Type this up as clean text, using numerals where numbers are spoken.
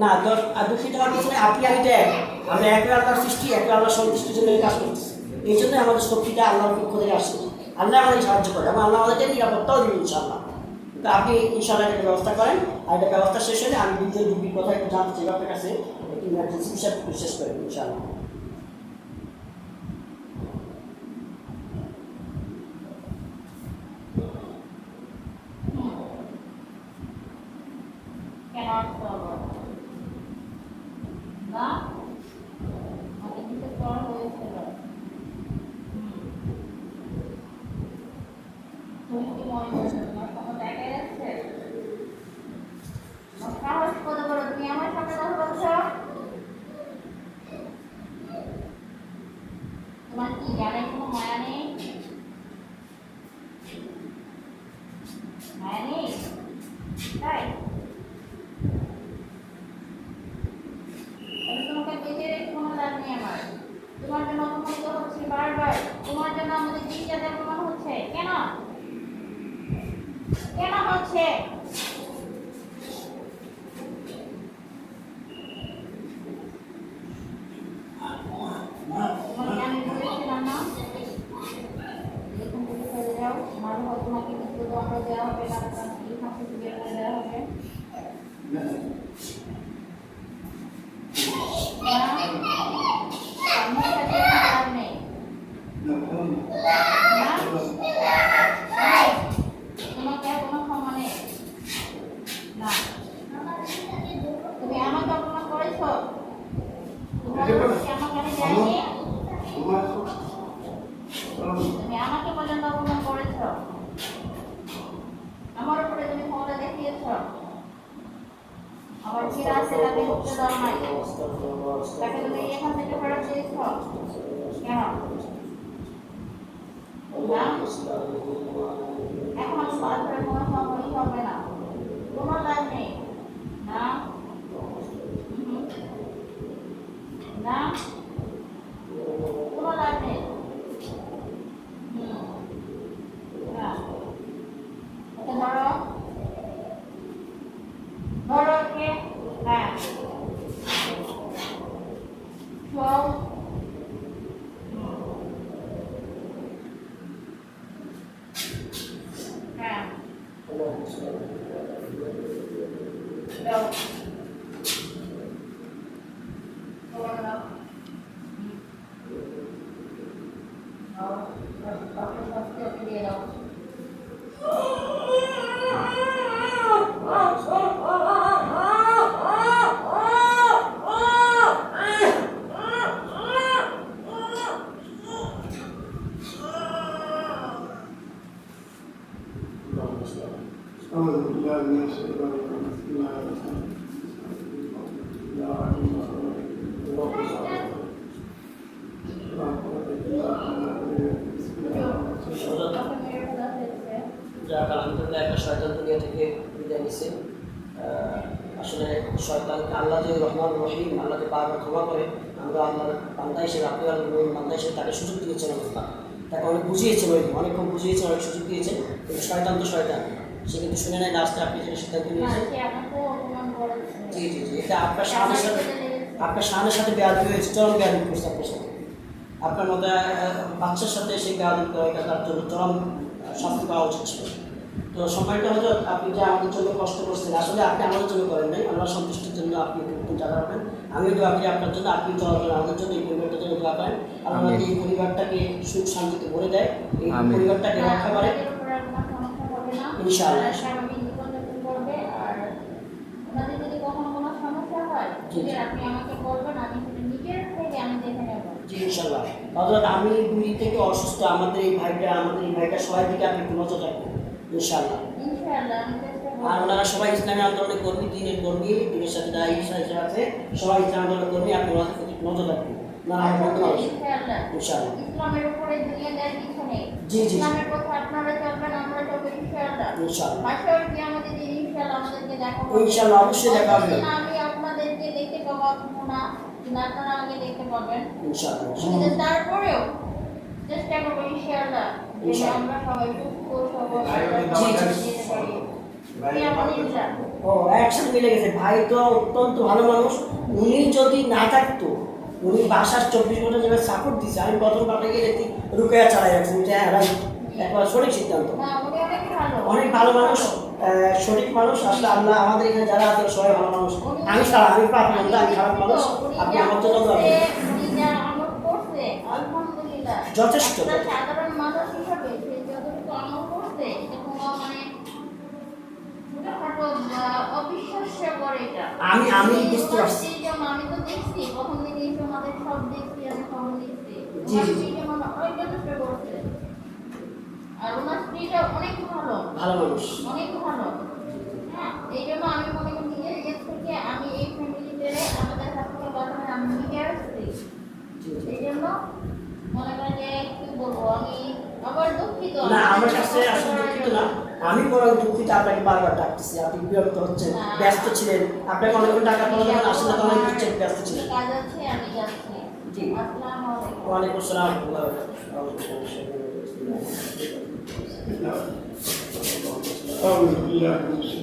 না দুঃখিত হওয়ার পিছনে আপনি আমি তো এক, আমরা এক আল্লাহর সৃষ্টি, এক আল্লাহর সন্তুষ্টির জন্য কাজ করতেছি। এই জন্যই আমাদের শক্তিটা আল্লাহর পক্ষ থেকে আসছে। আল্লাহ আমাদের সাহায্য করে এবং আল্লাহ আমাদেরকে নিরাপত্তাও দিন ইনশাআল্লাহ। তো আপনি ইনশাআল্লাহ একটা ব্যবস্থা করেন, আর একটা ব্যবস্থা শেষ হলে আমি দ্বিতীয় রুগীর কথা একটু জানতে চাই আপনার কাছে, একটু ইমার্জেন্সি হিসাবে শেষ করেন ইনশাআল্লাহ। না আমাদের কিছু করা হয়েছিল, তুমি কি মনে করছো তোমার কোনো জায়গায় আছে? সাহস কত বড়, তুমি আমার সাথে কথা বলছো? তোমার কি গানের কোনো মায়া নেই? মায়া নেই তাই? তোমাকে বেঁচে রেখে কোনো লাভ নেই আমার। তোমার জন্য অপমানিত হচ্ছে বারবার, তোমার জন্য আমাদের দিনটাতে অপমান হচ্ছে। কেন কেন হচ্ছে? তোমাকে আমি বলেছিলাম না এরকম করে চলে যাও, মার হোক তোমাকে মৃত্যুদণ্ড দেওয়া হবে, এখান থেকে বের করে দেওয়া হবে। তুমি আমাকে অপমান করেছো, তুমি আমাকে পর্যন্ত অপমান করেছো, আমার উপরে তুমি ক্ষমতা দেখিয়েছ। আমার ফিরে আসতে তাকে ঢুকতে দেওয়া নাই, তাকে তুমি এখান থেকে ফেরত দিয়েছ কেন? এখন আমি বাদ করে কোনো সময়ই হবে না, কোনো লাভ নেই। না না কোনো লাভ নেই। না এটা ধরো ধরো কে, হ্যাঁ চল হ্যাঁ দাও দাও দিয়ে দাও। أعوذ بالله من الشيطان الرجيم. بسم الله الرحمن الرحيم. يا أيها الذين আলহামদুলিল্লাহ একটা শয়তান দুনিয়া থেকে বিদায় নিছে। আসলে শয়তানকে আল্লাহ যে রহমান রহিম, আল্লাহ যে বারবার ক্ষমা করে, আমরা আল্লাহর বান্দা হিসেবে, আপনি আল্লাহর বান্দা হিসেবে তাকে সুযোগ দিয়েছেন, আল্লাহ তাকে অনেক বুঝিয়েছেন, অনেকক্ষণ বুঝিয়েছেন, অনেক সুযোগ দিয়েছেন, কিন্তু শয়তান তো শয়তান, সে কিন্তু শুনে নেয়। লাস্টে আপনি যে সিদ্ধান্ত নিয়েছেন, জি জি জি, এটা আপনার সামনের সাথে বেয়াদবি হয়েছে, চরম বেয়াদবি করছে আপনার সাথে। আপনার মতো বাচ্চার সাথে সেই বেয়াদবি করা, এটা তার জন্য চরম শাস্তি পাওয়া উচিত ছিল। তো সময়টা হয়তো আপনি যে আমাদের জন্য কষ্ট করছেন, আসলে আপনি আমাদের জন্য করেন নাই, আল্লাহ সন্তুষ্টির জন্য আপনি একটু জায়গা রাখবেন। আমিও দোয়া করি আপনার জন্য, আপনি দোয়া করেন আমাদের জন্য, এই পরিবারটার জন্য দোয়া করেন। আল্লাহ এই পরিবারটাকে সুখ শান্তিতে ভরে দেয়, এই পরিবারটাকে রক্ষা করে ইনশাআল্লাহ। জি ইনশাআল্লাহ। হযরত আমি 2 থেকে অসুস্থ, আমাদের এই ভাইটা সবাই দিকে আপনি একটু নজর রাখবেন ইনশাআল্লাহ। আর ওনারা সবাই ইসলামী আন্দোলনের কর্মী, দিনের কর্মী, দিনের সাথে যারা ইসলাম আছে সবাই ইসলাম আন্দোলনের কর্মী, আপনি ওনাদের প্রতি নজর রাখবেন। ইসলামের উপরে দুনিয়াদার কিছু নেই। জি জি, ইসলামের কথা আপনারা চলবেন, আমরা চলবো ইনশাআল্লাহ। মাশাআল্লাহ কি আমাদের দিন ইনশাআল্লাহ আমাদেরকে দেখাবো, ইনশাআল্লাহ অবশ্যই দেখা হবে। আমি আপনাদেরকে দেখতে পাবো না, কিন্তু আপনারা আমাকে দেখতে পাবেন ইনশাআল্লাহ। কিন্তু তারপরেও চেষ্টা করবো ইনশাআল্লাহ যে আমরা সবাই সুস্থ সবল জি জি যেতে পারি। ও একসাথে মিলে গেছে। ভাই তো অত্যন্ত ভালো মানুষ। উনি যদি না থাকতো, উনি বাসার 24 ঘন্টা যেভাবে সাপোর্ট দিচ্ছে, আমি প্রথম পাঠে গিয়ে দেখি রুকেয়া চালাই রাখছি যে হ্যাঁ ভাই একবার সঠিক সিদ্ধান্ত। অনেক ভালো মানুষ, সঠিক মানুষ। আসলে আল্লাহ আমাদের এখানে যারা আছে সবাই ভালো মানুষ। আমি ছাড়া আমি পাপ বন্ধু, আমি খারাপ মানুষ। আপনি আমার জন্য দোয়া করবেন। যথেষ্ট। সাধারণ মানুষ হিসাবে সে যতটুকু আমল করছে এটা কোনো মানে ছোটখাটো অবিশ্বাস্য করে এটা। আমি বুঝতে পারছি। আমি তো দেখছি প্রথম দিন এই আমাদের সব দেখছি, আমি খবর দেখছি। জি, জি, জি। যেমন অনেক যথেষ্ট করছে। আর ওনার স্ত্রীটা অনেক ভালো, ভালো মানুষ। অনেক ভালো। হ্যাঁ, এই জন্য আমি মনে করি নিজের দিক থেকে আমি এই ফ্যামিলিতে আমাদের হাসপাতাল বাসায় আমি নিজে আসছি। এই জন্য মনে করেন যে কি বলবো, আমি আবার দুঃখিত না, আমার কাছে আসলে দুঃখিত না, আমি বরং দুঃখিত। আপনাকে বারবার ডাকতেছি, আপনি বিরক্ত হচ্ছেন, ব্যস্ত ছিলেন। আপনাকে অনেক টাকা পাওয়া যাবে আসলে তখন আমি বুঝছেন ব্যস্ত ছিলেন। কাজ আছে, আমি যাচ্ছি। জি, আসসালামু আলাইকুম। ওয়ালাইকুম আসসালাম। أعوذ بالله من الشيطان